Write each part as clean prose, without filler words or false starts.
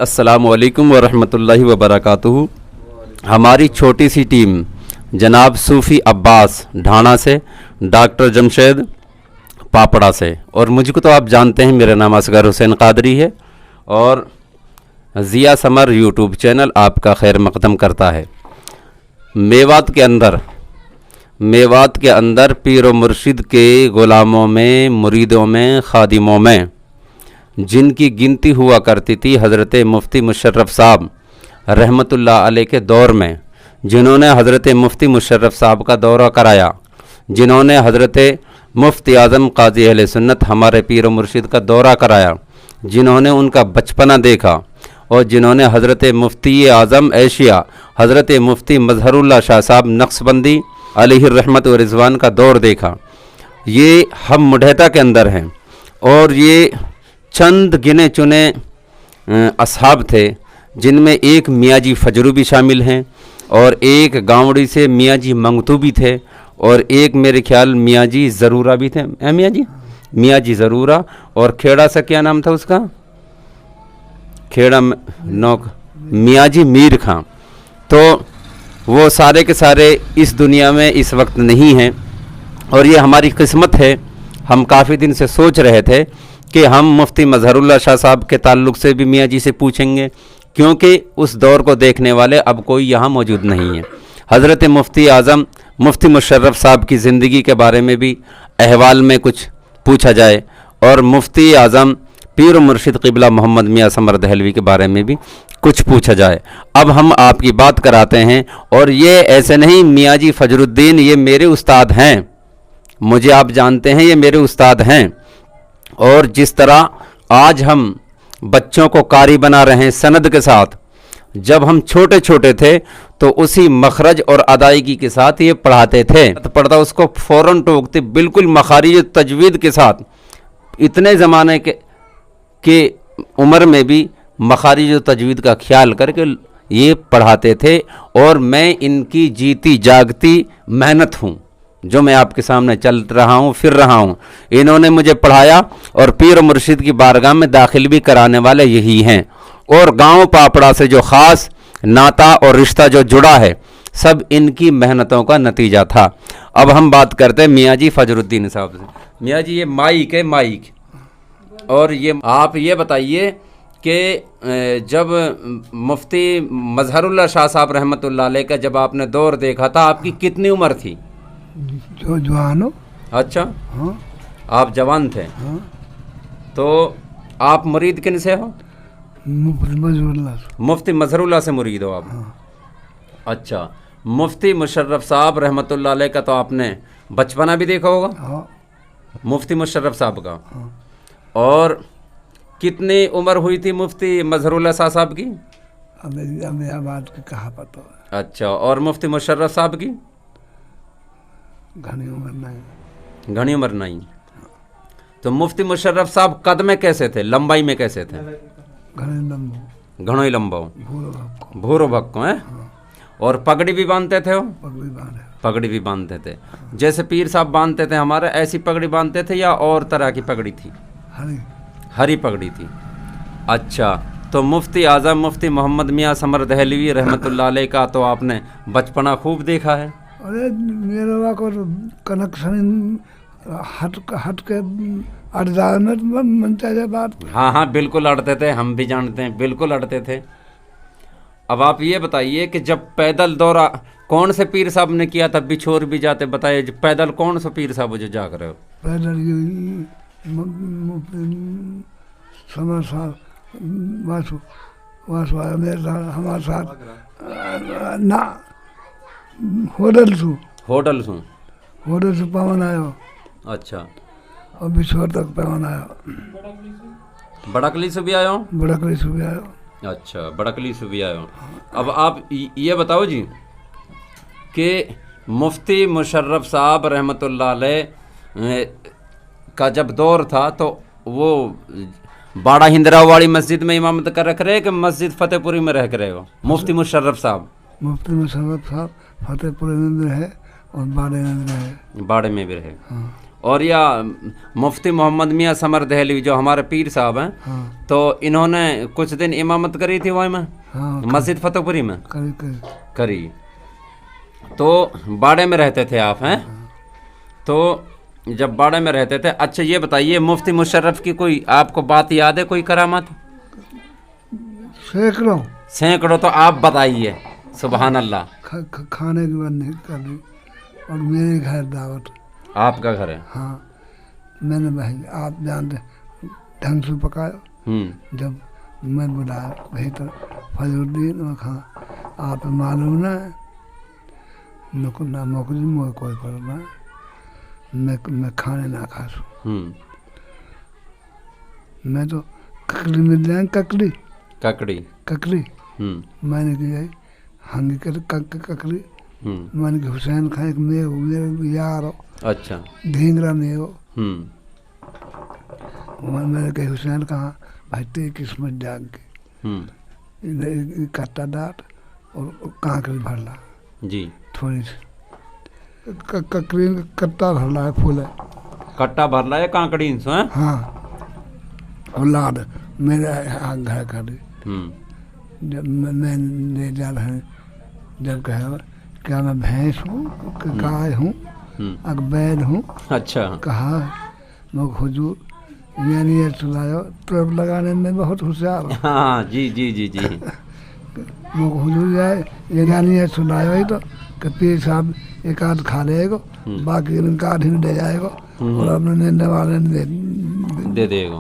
अस्सलामुअलैकुम वरहमतुल्लाहि वबरकातुहू। हमारी छोटी सी टीम जनाब सूफ़ी अब्बास ढाणा से, डॉक्टर जमशेद पापड़ा से, और मुझको तो आप जानते हैं मेरा नाम असगर हुसैन कादरी है और ज़िया समर यूट्यूब चैनल आपका खैर मकदम करता है। मेवात के अंदर पीर व मुर्शिद के ग़ुलामों में, मुरीदों में, खादिमों में जिनकी गिनती हुआ करती थी हज़रत मुफ्ती मुशर्रफ साहब रहमतुल्लाह अलैह के दौर में, जिन्होंने हज़रत मुफ्ती मुशर्रफ साहब का दौरा कराया, जिन्होंने हज़रत मुफ्ती आज़म काज़ी अहले सुन्नत हमारे पीर व मुर्शिद का दौरा कराया, जिन्होंने उनका बचपना देखा और जिन्होंने हज़रत मुफ्ती आज़म एशिया हज़रत मुफ्ती मज़हरुल्लाह शाह साहब नक्शबंदी अलैहि रहमत व रिज़वान का दौर देखा। ये हम मुढैता के अंदर हैं और ये चंद गिने चुने असहाब थे, जिनमें एक मियाँ जी फजरू भी शामिल हैं और एक गाँवड़ी से मियाँ जी मंगतू भी थे और एक मेरे ख्याल मियाँ जी ज़रूरा भी थे। मियाँ जी ज़रूरा, और खेड़ा से क्या नाम था उसका, खेड़ा नौक मियाँ जी मीर खां। तो वो सारे के सारे इस दुनिया में इस वक्त नहीं हैं और ये हमारी किस्मत है। हम काफ़ी दिन से सोच रहे थे कि हम मुफ्ती मज़हरुल्लाह शाह साहब के ताल्लुक़ से भी मियाँ जी से पूछेंगे, क्योंकि उस दौर को देखने वाले अब कोई यहाँ मौजूद नहीं है। हज़रत मुफ्ती आज़म मुफ्ती मुशर्रफ साहब की ज़िंदगी के बारे में भी अहवाल में कुछ पूछा जाए और मुफ्ती आज़म पीर मुर्शिद क़िबला मोहम्मद मियाँ समर दहलवी के बारे में भी कुछ पूछा जाए। अब हम आपकी बात कराते हैं, और ये ऐसे नहीं मियाँ जी फजरुद्दीन ये मेरे उस्ताद हैं, मुझे आप जानते हैं, ये मेरे उस्ताद हैं। और जिस तरह आज हम बच्चों को कारी बना रहे हैं सनद के साथ, जब हम छोटे छोटे थे तो उसी मखरज और अदायगी के साथ ये पढ़ाते थे, पढ़ता उसको फ़ौरन टोकते, बिल्कुल मखारिज तजवीद के साथ। इतने ज़माने के उम्र में भी मखारिज तजवीद का ख्याल करके ये पढ़ाते थे, और मैं इनकी जीती जागती मेहनत हूँ जो मैं आपके सामने चल रहा हूँ, फिर रहा हूँ। इन्होंने मुझे पढ़ाया और पीर मुर्शिद की बारगाह में दाखिल भी कराने वाले यही हैं, और गांव पापड़ा से जो ख़ास नाता और रिश्ता जो जुड़ा है सब इनकी मेहनतों का नतीजा था। अब हम बात करते हैं मियाँ जी फजरुद्दीन साहब से। मियाँ जी ये माइक है, माइक, और ये आप ये बताइए कि जब मुफ्ती मज़हरुल्लाह शाह साहब रहमतुल्लाह अलैह का जब आपने दौर देखा था, आपकी कितनी उम्र थी? जो जवान हो। अच्छा, हाँ, आप जवान थे। हाँ। तो आप मुरीद किन से हो? मुफ्ती मज़हरुल्लाह से मुरीद हो आप। हाँ। अच्छा, मुफ्ती मुशर्रफ साहब रहमतुल्लाह अलैह का तो आपने बचपना भी देखा होगा। हाँ। मुफ्ती मुशर्रफ साहब का। हाँ। और कितनी उम्र हुई थी मुफ्ती मज़हरुल्लाह शाह साहब की? हमें बात की कहा पता है। अच्छा, और मुफ्ती मुशर्रफ साहब की? घनी उम्र नहीं। घनी उम्र नहीं। तो मुफ्ती मुशर्रफ साहब कद में कैसे थे, लंबाई में कैसे थे? घणो ही लंबा, भूरो भक्को है। और पगड़ी भी बांधते थे वो? पगड़ी भी बांधते थे। जैसे पीर साहब बांधते थे हमारे, ऐसी पगड़ी बांधते थे या और तरह की पगड़ी थी? हरी पगड़ी थी। अच्छा, तो मुफ्ती आज़म मुफ्ती मोहम्मद मियाँ समर दहलवी रहमतुल्लाह अलैह का तो आपने बचपना खूब देखा है। अरे मेरे को कनेक्शन हट के मनता है बात। हाँ हाँ, बिल्कुल अड़ते थे, हम भी जानते हैं, बिल्कुल अड़ते थे। अब आप ये बताइए कि जब पैदल दौरा कौन से पीर साहब ने किया था, बिछोर भी जाते, बताइए पैदल कौन सा पीर साहब जो जा रहे हो? पैदल समर साहब वासु हमारे साथ ना होटल से पवन आयो। अच्छा, और बिछोर तक पवन आयो। बड़कली से भी आयो? बड़कली से भी आयो। अच्छा, बड़कली से भी आयो। अब आप ये बताओ जी कि मुफ्ती मुशर्रफ साहब रहमतुल्लाह अलैह का जब दौर था तो वो बाड़ा हिंदरा वाली मस्जिद में इमामत कर रख रहे कि मस्जिद फतेहपुरी में रह रहे हो? मुफ्ती मुशर्रफ साहब फतेहपुरी में रहे और बाड़े में भी रहे। बाड़े में भी रहे। हाँ। और या मुफ्ती मोहम्मद मियाँ समर दहलवी जो हमारे पीर साहब हैं, हाँ तो इन्होंने कुछ दिन इमामत करी थी वहाँ में, हाँ मस्जिद फतेहपुरी में करी करी करी। तो बाड़े में रहते थे आप, हैं? तो जब बाड़े में रहते थे, अच्छा ये बताइए मुफ्ती मुशर्रफ की कोई आपको बात याद है, कोई करामात? सैकड़ों सैकड़ों। तो आप बताइए। सुभान अल्लाह। खाने की बात नहीं कर दी। और मेरे घर दावत, आपका घर है? हाँ मैंने भाई आप जानते ढंग से पकाया। जब मैं बुलाया भाई तो फजरुद्दीन और खां आप मालूम ना है ना मोकली मुझे कोई करना मैं खाने ना खा सकूँ। मैं तो ककड़ी मिल जाए, ककड़ी ककड़ी ककड़ी मैंने की हंगी कर ककड़ी मैंने कि हुसैन खां एक मेरे यार हो, अच्छा ढींगरा में हो। मैंने कही हुसैन कहा भाई तेरी किस्मत जाग गई, कट्टा डाट और कांकरी भर ला जी, थोड़ी सी ककड़ी कट्टा भर ला है, फूल है कट्टा भर ला है कांकड़ी से, हैं? हाँ और लाद मेरे घर कर दी। जब मैं ले जा रहे जब कहा क्या मैं भैंस हूँ, गाय हूँ, बैल हूँ? अच्छा। कहा मैं हुजूर यानी ये सुनायो ट्रप लगाने में बहुत होशियार हूँ। हाँ जी जी जी जी। मैं हुजूर जाए ये यानी ये सुनायो ही तो कि पीर साहब एक आध खा लेगा, बाकी इनका आध ही ले जाएगा और अपने नेने वाले ने दे देगा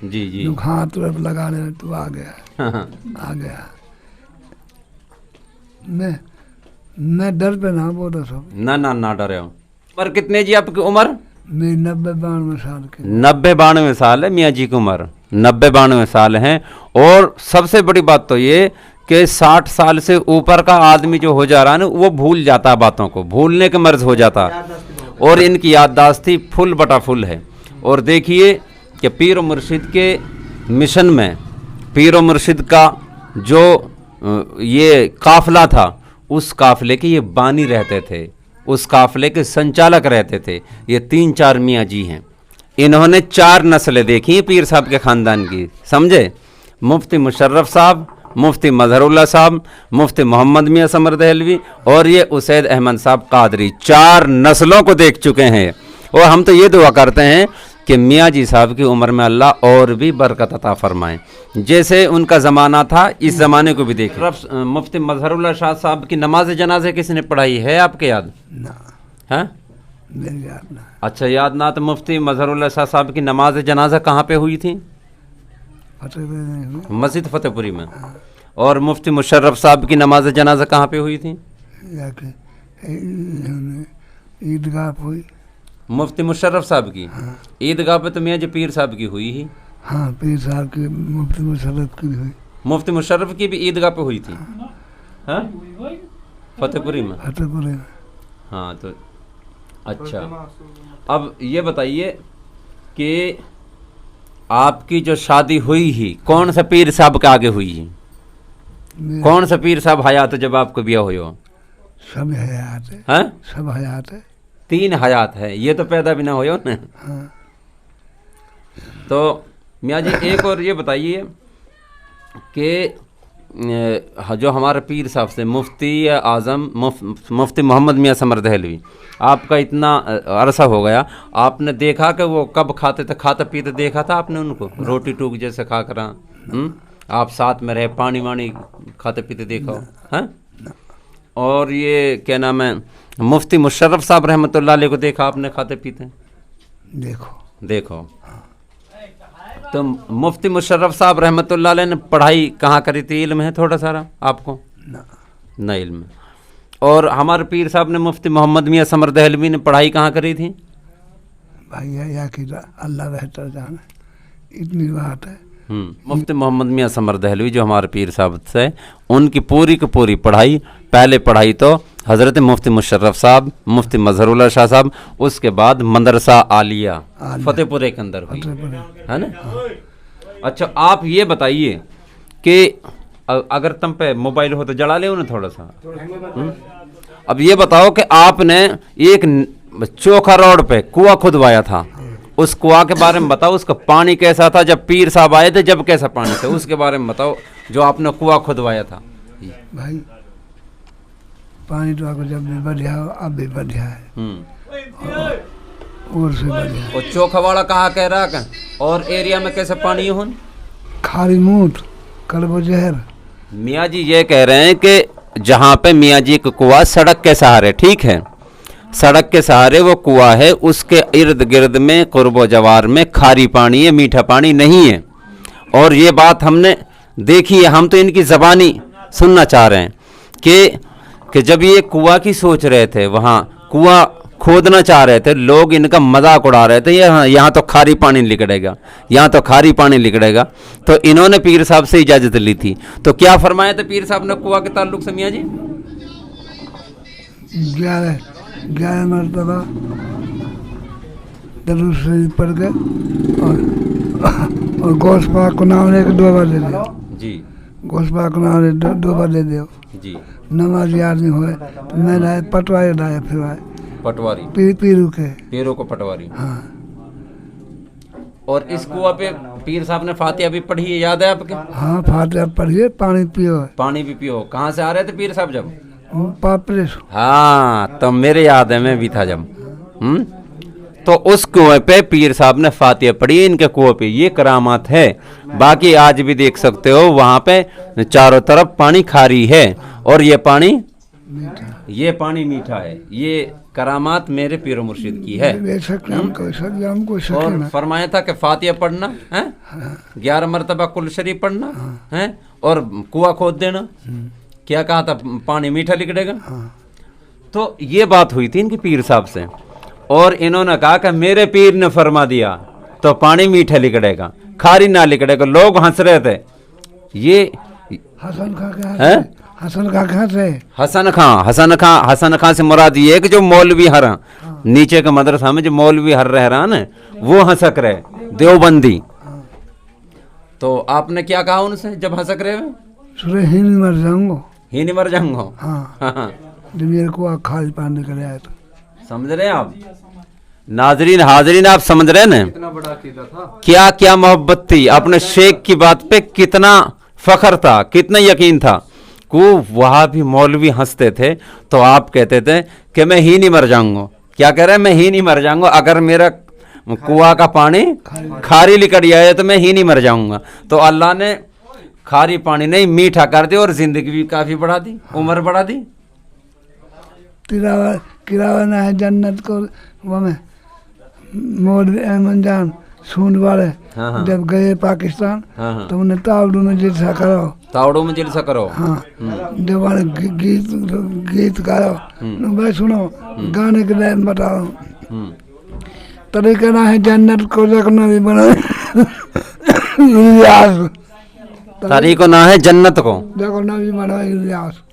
जी जी। हाँ ट्रप लगाने में तो आ गया आ गया। मैं डर पे ना बोला सब। ना डरे हो। उम्र कितने जी आपकी उम्र? मेरी 90-92 साल की। 90-92 साल है मियाँ जी की उम्र, 90-92 साल हैं। और सबसे बड़ी बात तो ये कि 60 साल से ऊपर का आदमी जो हो जा रहा है ना, वो भूल जाता है बातों को, भूलने के मर्ज हो जाता है। और इनकी याददाश्ती फुल बटा फुल है। और देखिए कि पीर मुर्शिद के मिशन में पीर मुर्शिद का जो ये काफिला था, उस काफिले के ये बानी रहते थे, उस काफिले के संचालक रहते थे। ये 3-4 मियाँ जी हैं। इन्होंने 4 नस्लें देखी पीर साहब के ख़ानदान की, समझे? मुफ्ती मुशर्रफ साहब, मुफ्ती मजहरुल्लाह साहब, मुफ्ती मोहम्मद मियाँ समर दहलवी और ये उसैद अहमद साहब कादरी, 4 नस्लों को देख चुके हैं। और हम तो ये दुआ करते हैं कि मियाँ जी साहब की उम्र में अल्लाह और भी बरकत अता फरमाएं, जैसे उनका ज़माना था इस ज़माने को भी देखें। मुफ्ती मजहरुल्लाह शाह साहब की नमाज जनाजे किसने पढ़ाई है आपके याद? ना है याद ना। अच्छा याद ना। तो मुफ्ती मजहरुल्लाह शाह साहब की नमाज जनाजा कहाँ पे हुई थी? मस्जिद फतेहपुरी में। और मुफ्ती मुशर्रफ साहब की नमाज जनाजा कहाँ पे हुई थी? ईदगाह पे हुई। मुफ्ती मुशर्रफ साहब की ईदगाह पे तो मियाँ जी पीर साहब की हुई ही। हाँ पीर साहब की मुफ्ती मुशर्रफ की हुई। मुफ्ती मुशर्रफ की भी ईदगाह पे हुई थी, हाँ फतेहपुरी में। फतेहपुरी में हाँ। तो अच्छा अब ये बताइए कि आपकी जो शादी हुई ही कौन सा पीर साहब के आगे हुई ही? कौन सा पीर साहब हयात जब आपको ब्याह हुई हो? सब हयात है। हाँ सब हयात है। 3 हयात है, ये तो पैदा भी ना हो ना। हाँ। तो मियाँ जी एक और ये बताइए कि जो हमारे पीर साहब से मुफ्ती आज़म मुफ्ती मोहम्मद मियाँ समर दहलवी, आपका इतना अरसा हो गया, आपने देखा कि वो कब खाते थे, खाते पीते देखा था आपने उनको? रोटी टूक जैसे खा कर आप साथ में रहे, पानी वानी खाते पीते देखा हो? हैं? और ये क्या नाम है, मुफ्ती मुशर्रफ साहब रहमतुल्लाह अलैह को देखा आपने खाते पीते? देखो। तो मुफ्ती मुशर्रफ साहब रहमतुल्लाह अलैह ने पढ़ाई कहाँ करी थी? इल्म है थोड़ा सारा आपको? ना इल्म। और हमारे पीर साहब ने मुफ्ती मोहम्मद मियाँ समर दहलवी ने पढ़ाई कहाँ करी थी? भाई या कि अल्लाह बेहतर जाने, इतनी बात है। मुफ्ती मोहम्मद मियाँ समर दहलवी जो हमारे पीर साहब से, उनकी पूरी की पूरी पढ़ाई, पहले पढ़ाई तो हज़रत मुफ्ती मुशर्रफ साहब, मुफ्ती मजहरुल्लाह शाह साहब, उसके बाद मदरसा आलिया फतेहपुरे के अंदर हुई, है ना? अच्छा आप ये बताइए कि अगर तुम पे मोबाइल हो तो जला ले ना थोड़ा सा। अब ये बताओ कि आपने एक चोखा रोड पे कुआं खुदवाया था, उस कुआं के बारे में बताओ। उसका पानी कैसा था जब पीर साहब आए थे, जब कैसा पानी था उसके बारे में बताओ, जो आपने कुआं खुदवाया था। भाई पानी तो आपको जब भी बढ़िया हो, अब भी बढ़िया है और से बढ़िया। और चोखवाड़ा कहाँ कह रहा है, और एरिया में कैसे पानी हो? खारी मूठ कड़बो जहर। मियाँ जी ये कह रहे हैं कि जहाँ पे मियाँ जी का कुआं सड़क के सहारे, ठीक है, सड़क के सहारे वो कुआं है, उसके इर्द गिर्द में कुर्बो जवार में खारी पानी है, मीठा पानी नहीं है। और ये बात हमने देखी है, हम तो इनकी ज़बानी सुनना चाह रहे हैं कि जब ये कुआं की सोच रहे थे, वहाँ कुआं खोदना चाह रहे थे, लोग इनका मजाक उड़ा रहे थे, यहाँ तो खारी पानी निकलेगा, यहाँ तो खारी पानी निकलेगा। तो इन्होंने पीर साहब से इजाज़त ली थी, तो क्या फरमाया था पीर साहब ने कुआं के ताल्लुक से मियाँ जी? 11 मरतबा दरूद शरीफ पढ़ के और गोश्त पाक को नाम लेके 2 बार दे दियो जी, गोश्त पाक को नाम ले 2 बार दे दियो जी। नमाज याद नहीं हुए तो मैं लाए पटवारी लाए, फिर आए पटवारी पीरू के पीरों को पटवारी। हाँ। और इस कुआं पे पीर साहब ने फातिहा भी पढ़ी है, याद है आपके? हाँ फातिहा पढ़िए, पानी पियो। पानी भी पियो। कहाँ से आ रहे थे पीर साहब जब? पापड़े। हाँ, तो मेरे याद है, मैं भी था जब। तो उस कुएं पे पीर साहब ने फातिहा पढ़ी, इनके कुएं पे। ये करामात है। बाकी आज भी देख सकते हो वहां पे चारों तरफ पानी खारी है और ये पानी मीठा है। ये करामात मेरे पीर मुर्शिद की है। और फरमाया था कि फातिहा पढ़ना है, 11 मरतबा कुल शरीफ पढ़ना है और कुआं खोद देना। क्या कहा था? पानी मीठा निकलेगा। तो ये बात हुई थी इनके पीर साहब से, और इन्होंने कहा कि मेरे पीर ने फरमा दिया तो पानी मीठा निकलेगा, खारी ना निकलेगा। लोग हंस रहे थे। ये हसन खां से मुराद ये है कि जो मौलवी हर नीचे के मदरसा में जो मौलवी हर रह रहा ना, वो हंसक रहे, देवबंदी। तो आपने क्या कहा उनसे जब हंसक रहे? ही नहीं मर जाऊंगा। हाँ। मेरे को खाली पानी कर आया तो समझ रहे हैं आप? नाजरीन हाजरीन, आप समझ रहे हैं ना? कितना बड़ा अकीदा था, क्या क्या मोहब्बत थी, अपने शेख की बात पे कितना फख्र था, कितना यकीन था। को वहाँ भी मौलवी हंसते थे तो आप कहते थे कि मैं ही नहीं मर जाऊंगा। क्या कह रहे हैं? मैं ही नहीं मर जाऊंगा, अगर मेरा कुआं का पानी खारी निकल आया तो मैं ही नहीं मर जाऊंगा। तो अल्लाह ने खारी पानी नहीं मीठा कर दिया और जिंदगी भी काफी बढ़ा दी, उम्र बढ़ा दी। किरावाना है जन्नत को वो में मौलवी अहमद जान सूंड वाले जब गए पाकिस्तान तो उन्हें तावड़ू में जलसा करो। हाँ, जब वाले गीत गाओ, भाई सुनो गाने के लिए बताओ। तरीका ना है जन्नत को देखना भी बना तरीको ना है जन्नत को देखो ना भी बना इलियास।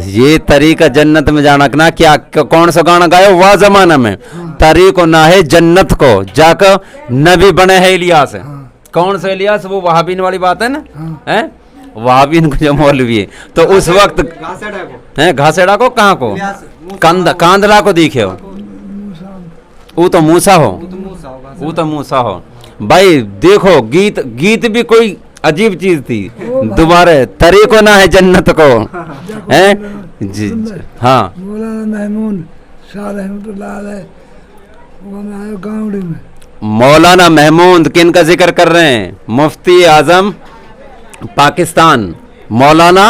ये तरीका जन्नत में जाना ना, क्या कौन सा गाना गायो वाह जमाना में? तरीको ना है जन्नत को जाकर नबी बने है इलियास है। कौन सा इलियास? वो वहाबीन वाली बात है ना, हैं? वहाबीन को जो मौलवी है तो उस वक्त है घासेड़ा को कहाँ को कांदला को दिखे हो, वो तो मूसा हो। भाई देखो गीत भी कोई अजीब चीज थी। दोबारा तरीको ना है जन्नत को, हैं? जी हाँ। मौलाना महमूद किन का जिक्र कर रहे हैं? मुफ्ती आजम पाकिस्तान मौलाना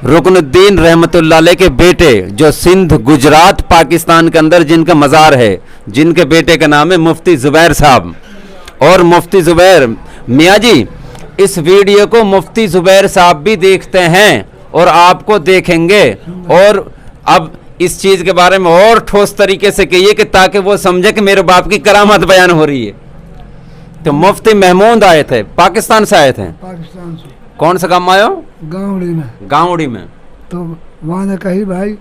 रुकनुद्दीन रहमतुल्लाह अलैह के बेटे, जो सिंध गुजरात पाकिस्तान के अंदर जिनका मज़ार है, जिनके बेटे का नाम है मुफ्ती जुबैर साहब। और मुफ्ती जुबैर मियाँ जी, इस वीडियो को मुफ्ती जुबैर साहब भी देखते हैं और आपको देखेंगे, और अब इस चीज़ के बारे में और ठोस तरीके से कहिए कि ताकि वो समझे कि मेरे बाप की करामत बयान हो रही है। तो मुफ्ती महमूद आए थे, पाकिस्तान से आए थे। पाकिस्तान से कौन सा काम आयो? गाँवड़ी में। तो वहाँ ने कही भाई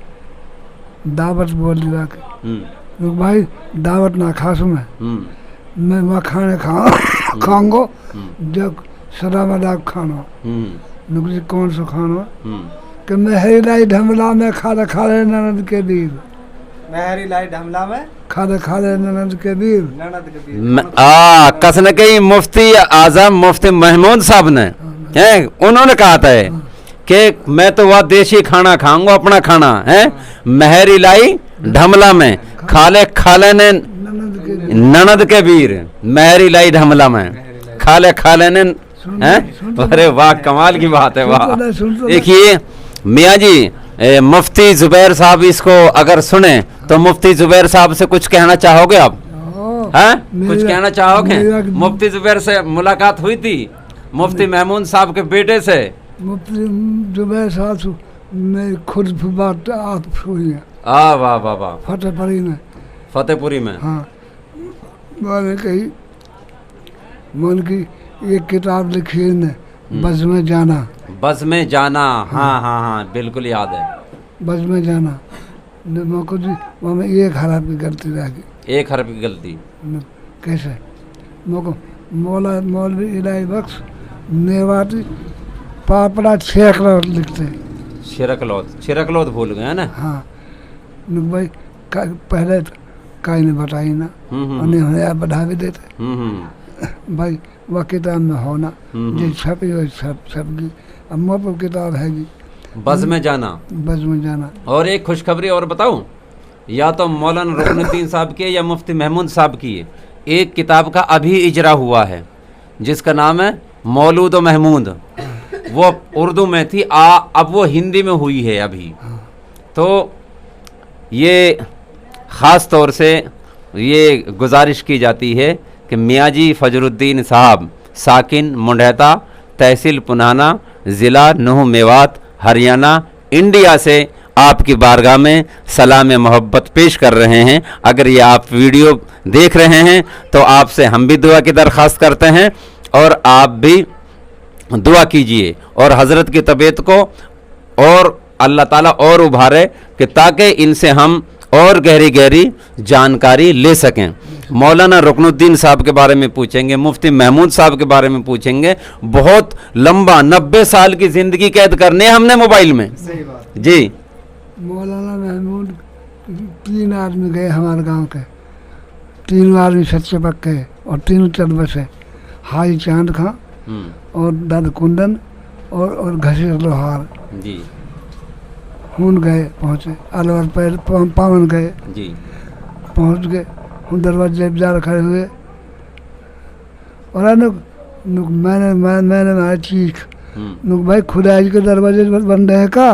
दावत बोल दिया कि भाई दावत ना खासू मैं वहाँ खाने खाऊंगा जब सदा मदाक खाना नुकरी कौन सा खाना कि मैं हेलाई ढमला में खा रहे ननद के दीद महरी लाई ढमला में खाले खाले ननद के वीर। ननद के बीर। कसने कही मुफ्ती आजम मुफ्ती महमूद साहब ने हैं, उन्होंने कहा था कि मैं तो वह देसी खाना खाऊंगा, अपना खाना है। महरी लाई ढमला में, खाले खाले ने ननद के ननद के वीर। महरी लाई ढमला में, खाले खाले ने हैं। अरे वाह, कमाल की बात है, वाह। देखिए मियाँ जी, मुफ्ती जुबैर साहब इसको अगर सुने तो मुफ्ती जुबैर साहब से कुछ कहना चाहोगे आप? हैं, कुछ कहना चाहोगे? मुफ्ती जुबैर से मुलाकात हुई थी, मुफ्ती महमूद साहब के बेटे से। मुफ्ती जुबैर साहब से मैं खुद बात आप हुई है वाह वाह वाह, फतेहपुरी में। फतेहपुरी में। हाँ, मैंने कही मन की एक किताब लिखी है ने, बस में जाना। बस में जाना, हाँ हाँ हाँ, बिल्कुल याद है। बस में जाना मौको जी, वहाँ में एक हरफ की गलती रह गई। एक हरफ की गलती कैसे? मौको मौलवी इलाही बख्श मेवाती पापड़ा छिरकलौत लिखते हैं। छिरकलौत भूल गए ना। हाँ, भाई पहले तो काई ने बताई ना, उन्हें हमें बढ़ा भी देते भाई। वह किताब में होना जो छपी हो छपगी। अब मोह किताब हैगी बस में जाना। बस में जाना। और एक खुशखबरी और बताऊं, या तो मौलाना रुकनुद्दीन साहब की या मुफ्ती महमूद साहब की एक किताब का अभी इजरा हुआ है जिसका नाम है मौलूद व महमूद। वो उर्दू में थी, अब वो हिंदी में हुई है अभी। तो ये ख़ास तौर से ये गुजारिश की जाती है कि मियाँ जी फजरुद्दीन साहब साकिन मुंडेता, तहसील पुनाना, ज़िला नूह मेवात, हरियाणा, इंडिया से आपकी बारगाह में सलाम मोहब्बत पेश कर रहे हैं। अगर ये आप वीडियो देख रहे हैं तो आपसे हम भी दुआ की दरख्वास्त करते हैं और आप भी दुआ कीजिए और हज़रत की तबीयत को और अल्लाह ताला और उभारे कि ताकि इनसे हम और गहरी गहरी जानकारी ले सकें। मौलाना रुकनुद्दीन साहब के बारे में पूछेंगे, मुफ्ती महमूद साहब के बारे में पूछेंगे। बहुत लंबा 90 साल की ज़िंदगी कैद करनी है हमने मोबाइल में। सही बात जी। मौलाना महमूद 3 आदमी गए हमारे गांव के, 3 आदमी सच्चे पक्के और 3 चलबस है। हाई चांद खां और दद कुंदन और घसीर लोहार जी। हून गए, पहुँचे अलवर पैर पावन गए जी। पहुँच गए, हम दरवाजे बाजार खड़े हुए और मैंने मारा चीख, भाई खुदाई के दरवाजे बंद है का?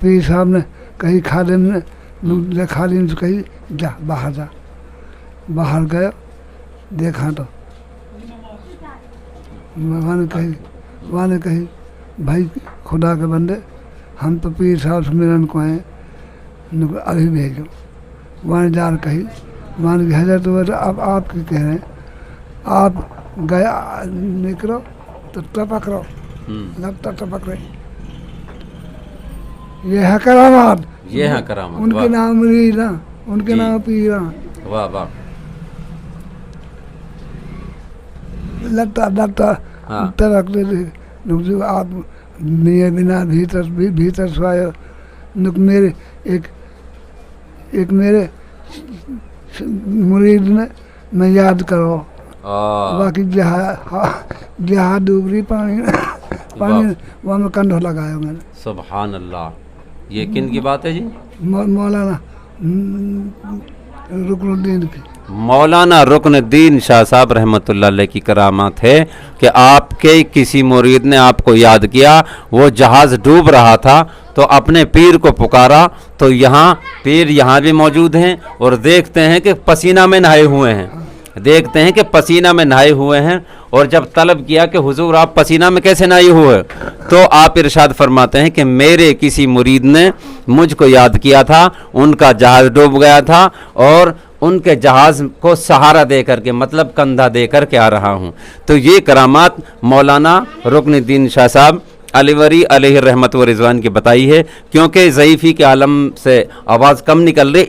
पीर साहब ने कही खालिम ने खालिम से कही जा बाहर जा। बाहर गए, देखा तो वहाँ ने कही भाई खुदा के बंदे, हम तो पीर साहब से मिलन को आए, अभी भेजो। वहाँ जा कही, वहाँ हजरत तो अब आप क्या कह रहे हैं? आप गया निकलो तो टपक रहो, लगता टपक रहे। ये है करामात, ये है करामात। उनके नाम रीला, उनके नाम पीरा। वाह वाह। लगता टपक रहे। आप निये बिना भीतर स्वायो। मेरे एक मेरे मुरीद ने मैं याद करो, बाकी जहाँ डूबरी पानी वहाँ में कंधो लगाया मैंने। सुभान अल्लाह। ये किन की बात है जी? मौलाना रुकनुद्दीन की। मौलाना रुकनुद्दीन शाह साहब रहमतुल्लाह अलैह की करामात है कि आपके किसी मुरीद ने आपको याद किया, वो जहाज़ डूब रहा था तो अपने पीर को पुकारा, तो यहाँ पीर यहाँ भी मौजूद हैं और देखते हैं कि पसीना में नहाए हुए हैं, और जब तलब किया कि हुजूर आप पसीना में कैसे नहाए हुए, तो आप इरशाद फरमाते हैं कि मेरे किसी मुरीद ने मुझको याद किया था, उनका जहाज़ डूब गया था और उनके जहाज़ को सहारा दे करके, मतलब कंधा दे करके आ रहा हूँ। तो ये करामात मौलाना रुकनुद्दीन शाह साहब अलवरी अलैहि रहमत व रिज़वान की बताई है। क्योंकि ज़ईफ़ी के आलम से आवाज़ कम निकल रही,